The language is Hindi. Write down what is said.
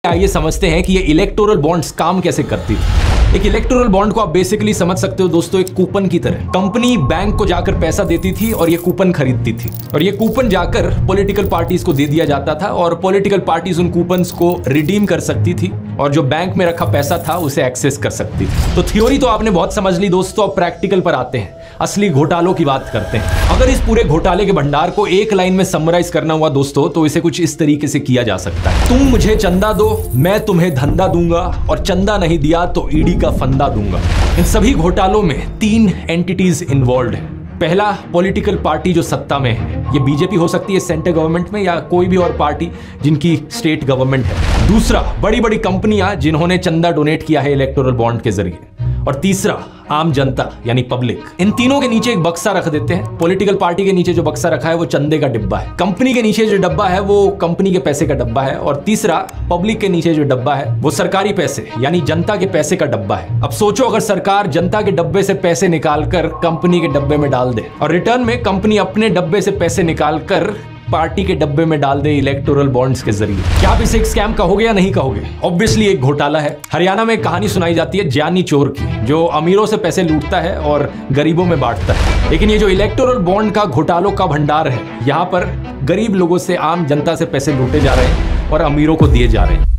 आइए समझते हैं कि ये इलेक्टोरल बॉन्ड्स काम कैसे करती है। एक इलेक्टोरल बॉन्ड को आप बेसिकली समझ सकते हो दोस्तों एक कूपन की तरह। कंपनी बैंक को जाकर पैसा देती थी और ये कूपन खरीदती थी और ये कूपन जाकर पॉलिटिकल पार्टीज को दे दिया जाता था और पॉलिटिकल पार्टीज उन कूपन्स को रिडीम कर सकती थी और जो बैंक में रखा पैसा था उसे एक्सेस कर सकती थी। तो थ्योरी तो आपने बहुत समझ ली दोस्तों, अब प्रैक्टिकल पर आते हैं, असली घोटालों की बात करते हैं। अगर इस पूरे घोटाले के भंडार को एक लाइन में समराइज करना हुआ दोस्तों तो इसे कुछ इस तरीके से किया जा सकता है। तुम मुझे चंदा दो, मैं तुम्हें धंधा दूंगा और चंदा नहीं दिया तो ईडी का फंदा दूंगा। इन सभी घोटालों में 3 एंटिटीज इन्वॉल्व है। पहला, पॉलिटिकल पार्टी जो सत्ता में है, ये बीजेपी हो सकती है सेंट्रल गवर्नमेंट में या कोई भी और पार्टी जिनकी स्टेट गवर्नमेंट है। दूसरा, बड़ी बड़ी कंपनियां जिन्होंने चंदा डोनेट किया है इलेक्टोरल बॉन्ड के जरिए। और तीसरा, आम जनता यानी पब्लिक। इन तीनों के नीचे एक बक्सा रख देते हैं। पॉलिटिकल पार्टी के नीचे जो बक्सा रखा है वो चंदे का डिब्बा है, कंपनी के नीचे जो डब्बा है वो कंपनी के पैसे का डब्बा है और तीसरा, पब्लिक के नीचे जो डब्बा है वो सरकारी पैसे यानी जनता के पैसे का डब्बा है। अब सोचो अगर सरकार जनता के डब्बे से पैसे निकालकर कंपनी के डब्बे में डाल दे और रिटर्न में कंपनी अपने डब्बे से पैसे निकालकर पार्टी के डब्बे में डाल दे इलेक्टोरल बॉन्ड्स के जरिए, क्या आप इसे एक स्कैम कहोगे या नहीं कहोगे? ऑब्वियसली एक घोटाला है। हरियाणा में एक कहानी सुनाई जाती है ज्ञानी चोर की, जो अमीरों से पैसे लूटता है और गरीबों में बांटता है। लेकिन ये जो इलेक्टोरल बॉन्ड का घोटालों का भंडार है, यहाँ पर गरीब लोगों से, आम जनता से पैसे लूटे जा रहे हैं और अमीरों को दिए जा रहे हैं।